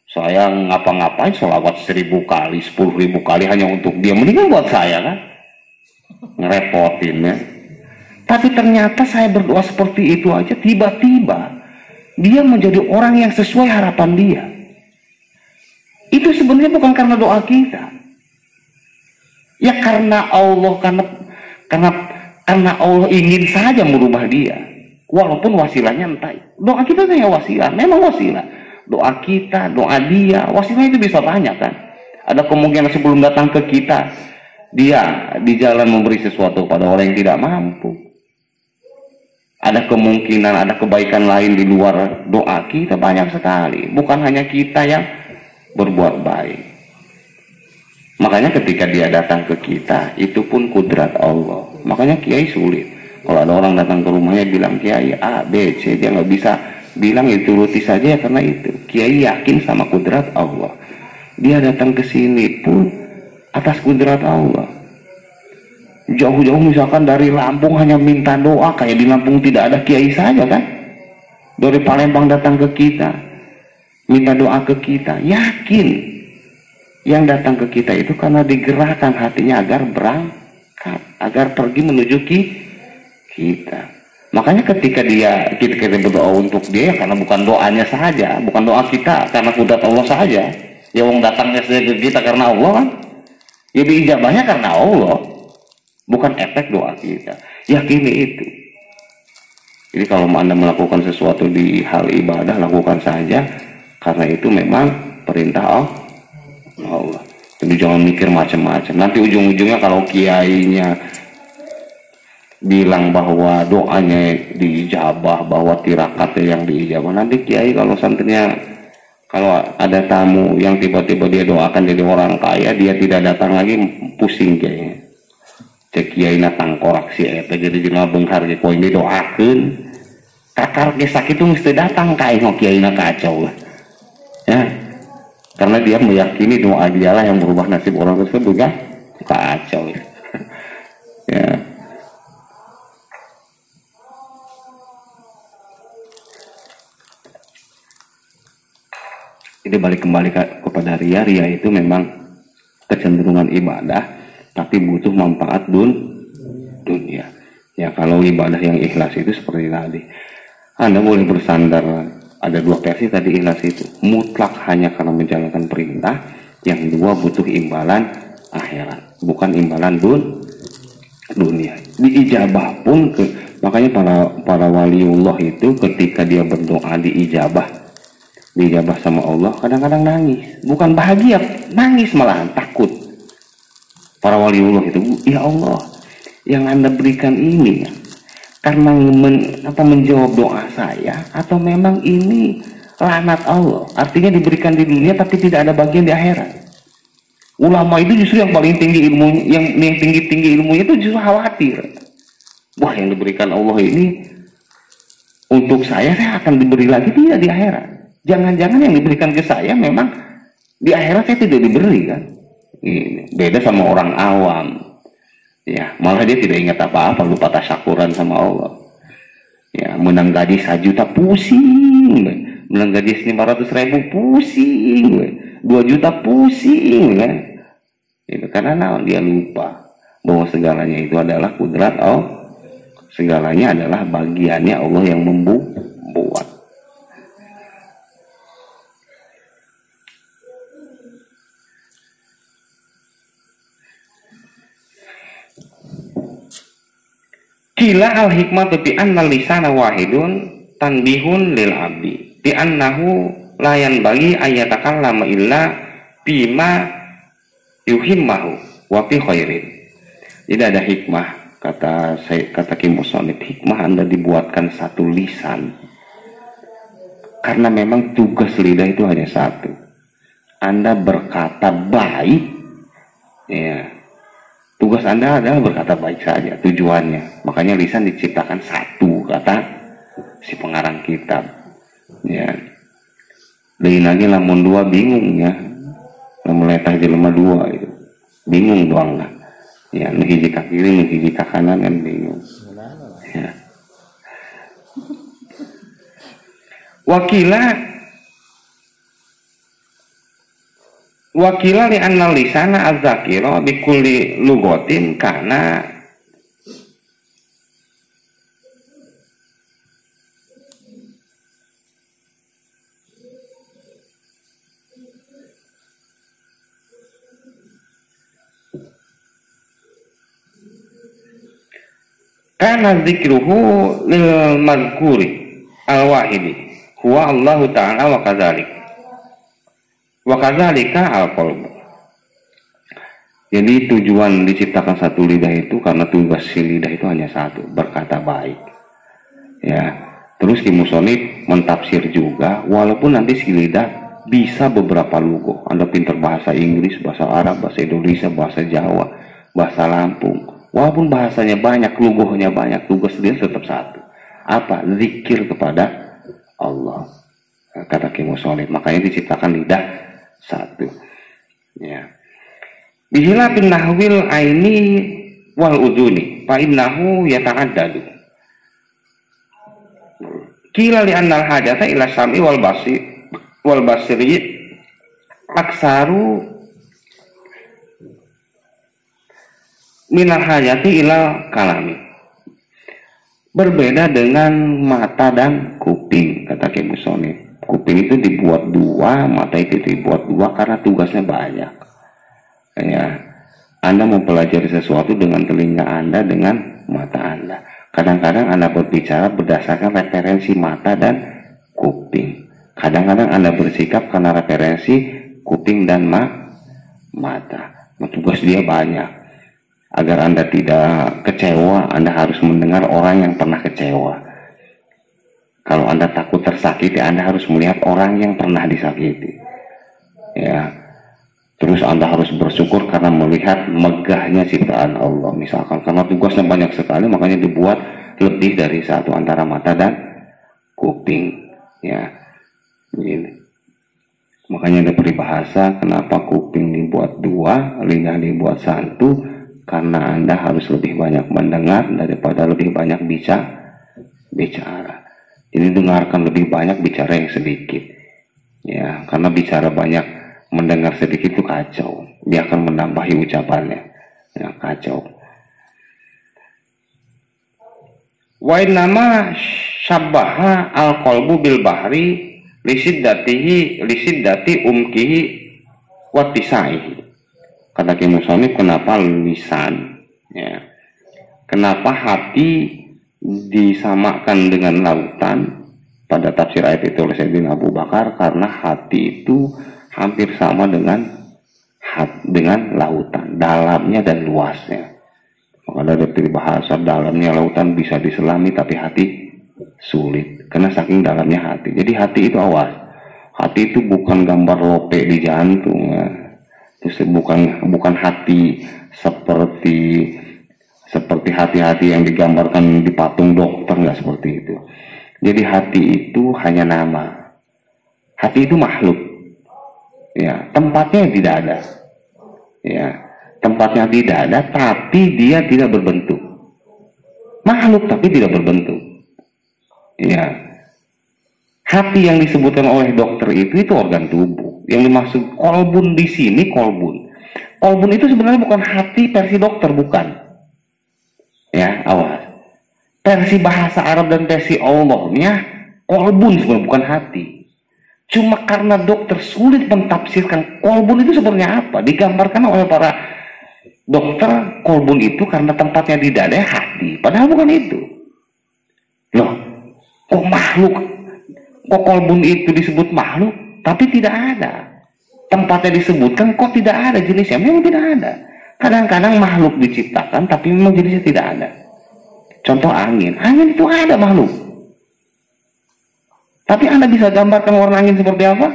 Speaker 1: Saya ngapa-ngapain sholawat 1000 kali, 10.000 kali hanya untuk dia, mendingan buat saya kan, ngerepotin ya. Tapi ternyata saya berdoa seperti itu aja, tiba-tiba dia menjadi orang yang sesuai harapan dia. Itu sebenarnya bukan karena doa kita, ya karena Allah, Karena Allah ingin saja merubah dia, walaupun wasilahnya entah. Doa kita hanya wasilah, memang wasilah. Doa kita, doa dia, wasilah itu bisa banyak kan. Ada kemungkinan sebelum datang ke kita, dia di jalan memberi sesuatu pada orang yang tidak mampu. Ada kemungkinan ada kebaikan lain di luar doa kita, banyak sekali. Bukan hanya kita yang berbuat baik. Makanya ketika dia datang ke kita, itu pun kudrat Allah. Makanya kiai sulit. Kalau ada orang datang ke rumahnya bilang kiai A, B, C, dia nggak bisa bilang itu turuti saja karena itu. Kiai yakin sama kudrat Allah. Dia datang ke sini pun atas kudrat Allah. Jauh-jauh misalkan dari Lampung hanya minta doa, kayak di Lampung tidak ada kiai saja kan. Dari Palembang datang ke kita, minta doa ke kita, yakin. Yang datang ke kita itu karena digerakkan hatinya agar berangkat, agar pergi menuju kita. Makanya ketika kita berdoa untuk dia, karena bukan doanya saja, bukan doa kita karena kudrat Allah saja. Ya wong datangnya saja ke kita karena Allah kan. Jadi ijabahnya karena Allah, bukan efek doa kita. Yakini itu. Jadi kalau Anda melakukan sesuatu di hal ibadah, lakukan saja karena itu memang perintah Allah. Jadi jangan mikir macam-macam. Nanti ujung-ujungnya kalau kiainya bilang bahwa doanya diijabah, bahwa tirakatnya yang diijabah, nanti kiai kalau santrinya, kalau ada tamu yang tiba-tiba dia doakan jadi orang kaya, dia tidak datang lagi, pusing kayaknya. Cek kiai na tangkorak si eta jadi jelema beunghar ge poe ini doakeun. Kakar ge sakitu mesti datang kae ngo kiai na kacau. Ya. Karena dia meyakini doa dialah yang merubah nasib orang tersebut kan, kacau. Ya. Jadi balik kembali kepada ria itu memang kecenderungan ibadah, tapi butuh manfaat dunia. Ya kalau ibadah yang ikhlas itu seperti tadi, Anda boleh bersandar. Ada dua versi tadi ikhlas itu, mutlak hanya karena menjalankan perintah, yang dua butuh imbalan akhirat, bukan imbalan dunia. Diijabah pun makanya para waliullah itu ketika dia berdoa diijabah sama Allah, kadang-kadang nangis, bukan bahagia, nangis malahan, takut. Para waliullah itu, ya Allah, yang Anda berikan ini karena menjawab doa saya, atau memang ini laknat Allah, artinya diberikan di dunia tapi tidak ada bagian di akhirat. Ulama itu justru yang paling tinggi ilmunya, yang tinggi ilmunya itu justru khawatir, wah yang diberikan Allah ini untuk saya akan diberi lagi tidak di akhirat. Jangan-jangan yang diberikan ke saya memang di akhirat saya tidak diberi kan. Ini beda sama orang awam. Ya, malah dia tidak ingat apa-apa, lupa tasyakuran sama Allah. Ya, menang gaji 1 juta pusing, menang gaji 500.000 pusing, 2 juta pusing, kan? Itu karena dia lupa bahwa segalanya itu adalah kudrat Allah, segalanya adalah bagiannya Allah yang membuat. Kila al hikmah bi anna lisana wahidun tanbihun lil abdi bi annahu layan bagi ayatakallama illa bima yuhimmahu wa fi khairin. Jadi ada hikmah, kata Kim Musonib, hikmah Anda dibuatkan satu lisan karena memang tugas lidah itu hanya satu. Anda berkata baik, ya. Tugas Anda adalah berkata baik saja tujuannya. Makanya lisan diciptakan satu, kata si pengarang kitab. Ya. Lain lagi lamun dua bingung ya. Lamun letah jelema dua itu. Bingung doang lah. Ya, nu hiji ka kiri, nu hiji ka kanan kan bingung. Ya. Wakila li anna lisana az-zakira bi kulli lugatin kana Kana dzikruhu lil mazkuri al-wahidi huwa Allah Ta'ala wa kadzalika al-qalbu. Jadi tujuan diciptakan satu lidah itu karena tugas si lidah itu hanya satu, berkata baik. Ya, terus di musonif mentafsir juga, walaupun nanti si lidah bisa beberapa lugo. Anda pintar bahasa Inggris, bahasa Arab, bahasa Indonesia, bahasa Jawa, bahasa Lampung. Walaupun bahasanya banyak, lugohnya banyak, tugas dia tetap satu. Apa? Zikir kepada Allah. Kata Ki Musonif, makanya diciptakan lidah satu. Ya. Bihilafin nahwil aini wal uduni fa innahu yata'addadu. Qila li annal hajata ila sam'i wal basiri aksaru minal hajati ila kalami. Berbeda dengan mata dan kuping, kata Ki Musonif. Kuping itu dibuat dua, mata itu dibuat dua karena tugasnya banyak. Ya, Anda mempelajari sesuatu dengan telinga Anda, dengan mata Anda. Kadang-kadang Anda berbicara berdasarkan referensi mata dan kuping. Kadang-kadang Anda bersikap karena referensi kuping dan mata. Nah, tugas dia banyak. Agar Anda tidak kecewa, Anda harus mendengar orang yang pernah kecewa. Kalau Anda takut tersakiti, Anda harus melihat orang yang pernah disakiti. Ya. Terus Anda harus bersyukur karena melihat megahnya ciptaan Allah. Misalkan karena tugasnya banyak sekali, makanya dibuat lebih dari satu antara mata dan kuping. Ya, ini. Makanya ada peribahasa kenapa kuping dibuat dua, lidah dibuat satu, karena Anda harus lebih banyak mendengar daripada lebih banyak bicara. Jadi dengarkan lebih banyak, bicara yang sedikit. Ya, karena bicara banyak, mendengar sedikit itu kacau. Dia akan menambahi ucapannya. Ya, kacau. Wa innama syabbaha al-qalbu bil bahri lisiddati umkihi wa tisaihi. Kata Ki Musonif, kenapa lisan? Ya. Kenapa hati disamakan dengan lautan? Pada tafsir ayat itu oleh Sayyidina Abu Bakar, karena hati itu hampir sama dengan lautan, dalamnya dan luasnya. Maka ada peribahasa, dalamnya lautan bisa diselami tapi hati sulit, karena saking dalamnya hati. Jadi hati itu awas, hati itu bukan gambar lope di jantung, ya. Terus bukan hati seperti hati-hati yang digambarkan di patung dokter, nggak seperti itu. Jadi hati itu hanya nama. Hati itu makhluk. Ya, tempatnya tidak ada. Ya, tempatnya tidak ada, tapi dia tidak berbentuk. Makhluk tapi tidak berbentuk. Ya, hati yang disebutkan oleh dokter itu organ tubuh. Yang dimaksud kolbun di sini kolbun. Kolbun itu sebenarnya bukan hati versi dokter, bukan. Ya, awas. Versi bahasa Arab dan versi Allahnya kolbun sebenarnya bukan hati. Cuma karena dokter sulit mentafsirkan kolbun itu sebenarnya apa, digambarkan oleh para dokter kolbun itu karena tempatnya di dada hati, padahal bukan itu. Loh, kok makhluk, kok kolbun itu disebut makhluk tapi tidak ada tempatnya disebutkan, kok tidak ada jenisnya? Memang tidak ada. Kadang-kadang makhluk diciptakan tapi memang jenisnya tidak ada. Contoh angin itu ada makhluk, tapi Anda bisa gambarkan warna angin seperti apa?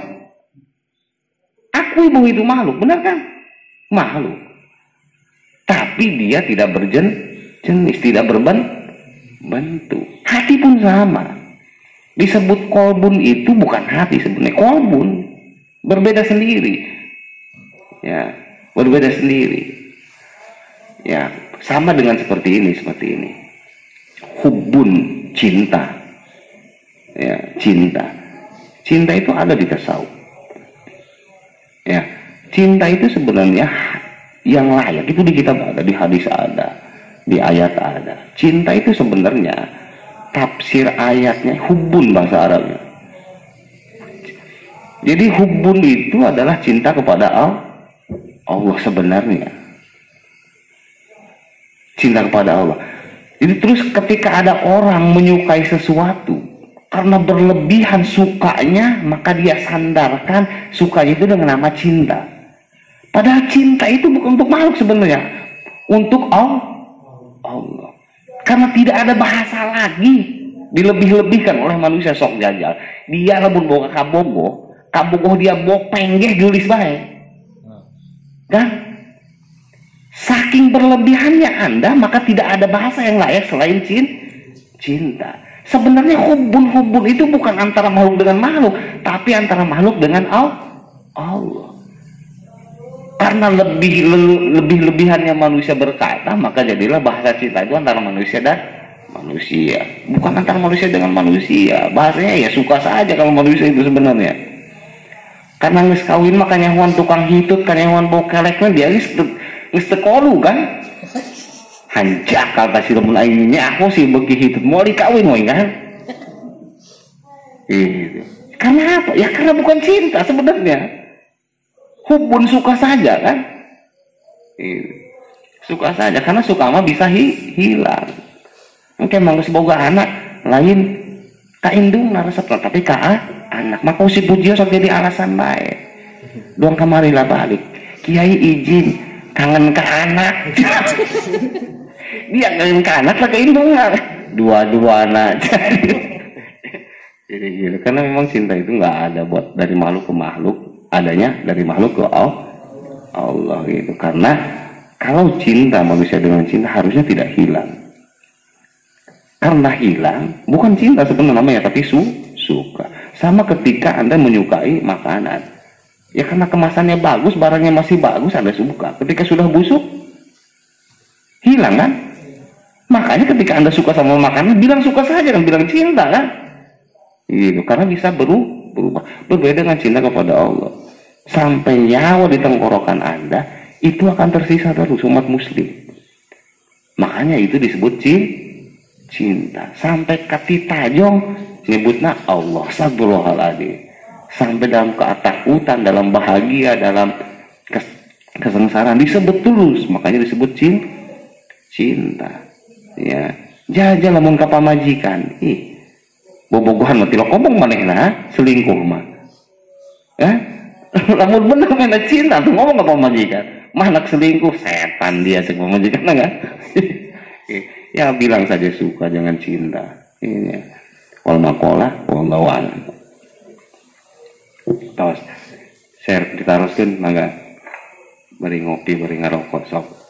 Speaker 1: Akui bahwa itu makhluk, benar kan? Makhluk. Tapi dia tidak berjenis, tidak berbentuk. Hati pun sama. Disebut kolbun itu bukan hati sebenarnya, kolbun. Berbeda sendiri. Ya, berbeda sendiri. Ya, sama dengan seperti ini. Hubbun, cinta. Ya, cinta itu ada di tasawuf. Ya, cinta itu sebenarnya yang layak itu di kitab ada, di hadis ada, di ayat ada. Cinta itu sebenarnya tafsir ayatnya hubbun bahasa Arabnya. Jadi hubbun itu adalah cinta kepada Allah sebenarnya. Cinta kepada Allah. Jadi terus ketika ada orang menyukai sesuatu karena berlebihan sukanya, maka dia sandarkan sukanya itu dengan nama cinta. Padahal cinta itu bukan untuk makhluk sebenarnya, untuk Allah. Karena tidak ada bahasa lagi dilebih-lebihkan oleh manusia. Sok jajal dia lamun bawa kabogoh dia bawa penggeh gelis baik kan, saking berlebihannya Anda, maka tidak ada bahasa yang layak selain cinta. Sebenarnya hubun itu bukan antara makhluk dengan makhluk, tapi antara makhluk dengan Allah. Karena lebih-lebihannya manusia berkata, maka jadilah bahasa cinta itu antara manusia dan manusia, bukan antara manusia dengan manusia. Bahasanya ya suka saja kalau manusia itu sebenarnya. Karena nges kawin makanya hewan tukang hitut, kan hewan bau keleknya dia nges tekolu kan. Hancak kata si lemun aingnya aku sih bagi hitut mau dikawin mau kan. Gitu. Karena apa? Ya karena bukan cinta sebenarnya. Hubun suka saja kan, suka saja, karena suka mah bisa hilang. Mungkin manggus boga anak lain kaindung narasa tapi anak maka si pujio sok jadi alasan baik. Doang kamari lah balik, kiai izin kangen ke anak. Dia kangen ke anak lah kaindung dua anak. Jadi gitu, karena memang cinta itu nggak ada buat dari makhluk ke makhluk, adanya dari makhluk ke Allah gitu. Karena kalau cinta manusia dengan cinta harusnya tidak hilang. Karena hilang bukan cinta sebenarnya namanya, tapi suka. Sama ketika Anda menyukai makanan, ya karena kemasannya bagus, barangnya masih bagus, Anda suka. Ketika sudah busuk, hilang kan? Makanya ketika Anda suka sama makanan, bilang suka saja, kan bilang cinta kan? Gitu. Karena bisa berubah. Berbeda dengan cinta kepada Allah. Sampai nyawa di tenggorokan Anda itu akan tersisa terus umat muslim. Makanya itu disebut cinta. Sampai katitajong nyebutnya Allah sabrohaladzim. Sampai dalam ketakutan, dalam bahagia, dalam kesengsaraan disebut tulus. Makanya disebut cinta. Ya, jajal lamun ka pamajikan. Bobogohan mati lo ngomong manehna selingkuh mah. Ya? Lamun bener mana cinta tuh ngomong apa majikan, mah anak selingkuh setan dia sih majikan enggak. Ya bilang saja suka, jangan cinta. Ini wal makola wallahu a'lam. Tos share ditaruhkeun mangga bari ngopi bari ngarokok sok.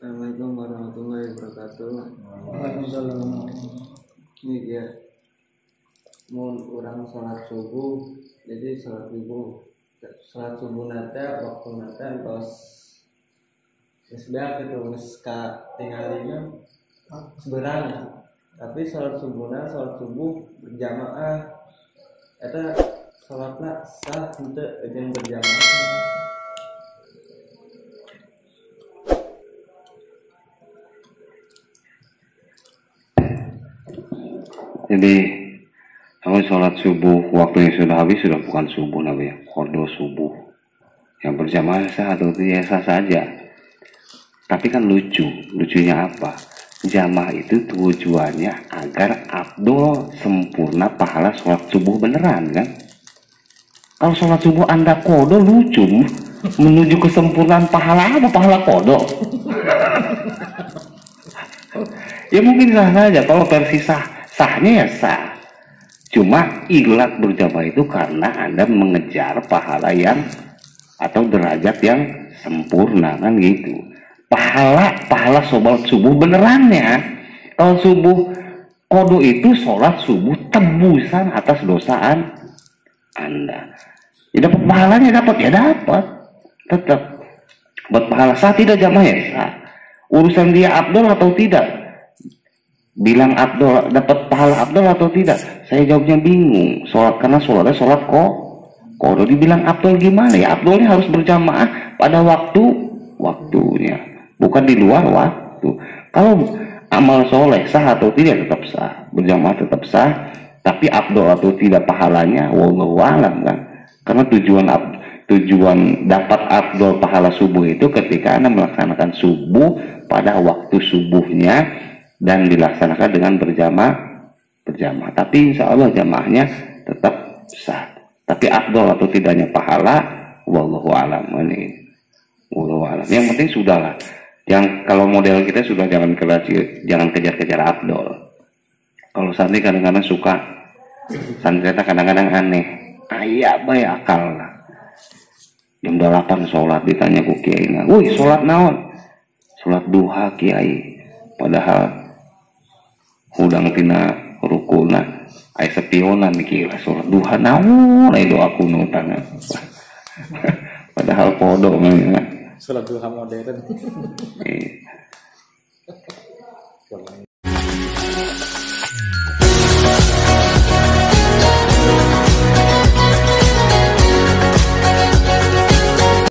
Speaker 2: Assalamualaikum warahmatullahi wabarakatuh. Waalaikumsalam. Ini dia mun urang sholat subuh, jadi sholat subuh nate waktu nate tos sebeak gitu ka tingalina seberang, tapi sholat subuh berjamaah eta sholatna sah henteu jeung berjamaah.
Speaker 1: Jadi kalau sholat subuh waktunya sudah habis, sudah bukan subuh namanya, qadha subuh. Yang berjamaah sah atau tidak sah saja. Tapi kan lucunya apa? Jamaah itu tujuannya agar abdul sempurna pahala sholat subuh beneran kan? Kalau sholat subuh Anda qadha lucu, menuju kesempurnaan pahala apa pahala qadha? Ya mungkin sah saja kalau versi sahnya ya sah. Cuma ilat berjamaah itu karena Anda mengejar pahala yang atau derajat yang sempurna kan gitu. Pahala sholat subuh benerannya. Kalau subuh qadha itu sholat subuh tebusan atas dosaan Anda. Ya dapat pahalanya dapat. Tetap buat pahala sah tidak jamaah ya sah. Urusan dia abdul atau tidak. Bilang abdul dapat pahala abdul atau tidak, saya jawabnya bingung. Karena sholatnya sholat qadha dibilang abdul gimana ya? Abdulnya harus berjamaah pada waktunya, bukan di luar waktu. Kalau amal soleh sah atau tidak tetap sah, berjamaah tetap sah, tapi abdul atau tidak pahalanya wallahu a'lam kan. Karena tujuan dapat abdul pahala subuh itu ketika Anda melaksanakan subuh pada waktu subuhnya dan dilaksanakan dengan berjamaah. Tapi insya Allah jamaahnya tetap sah. Tapi afdol atau tidaknya pahala, wallahu a'lam. Wallahu a'lam. Yang penting sudahlah. Yang kalau model kita sudah jangan kejar-kejar afdol. Kalau santri kadang-kadang suka, santri kita kadang-kadang aneh. Ayah bae akal lah. Jam 8 sholat ditanya ku kiai, "Woi, sholat naon?" "Sholat duha kiai." Padahal hudang tina rukuna aya sepionan mikir sholat duha naon aya doa kunutan. Padahal podo mah
Speaker 2: Sholat duha modern.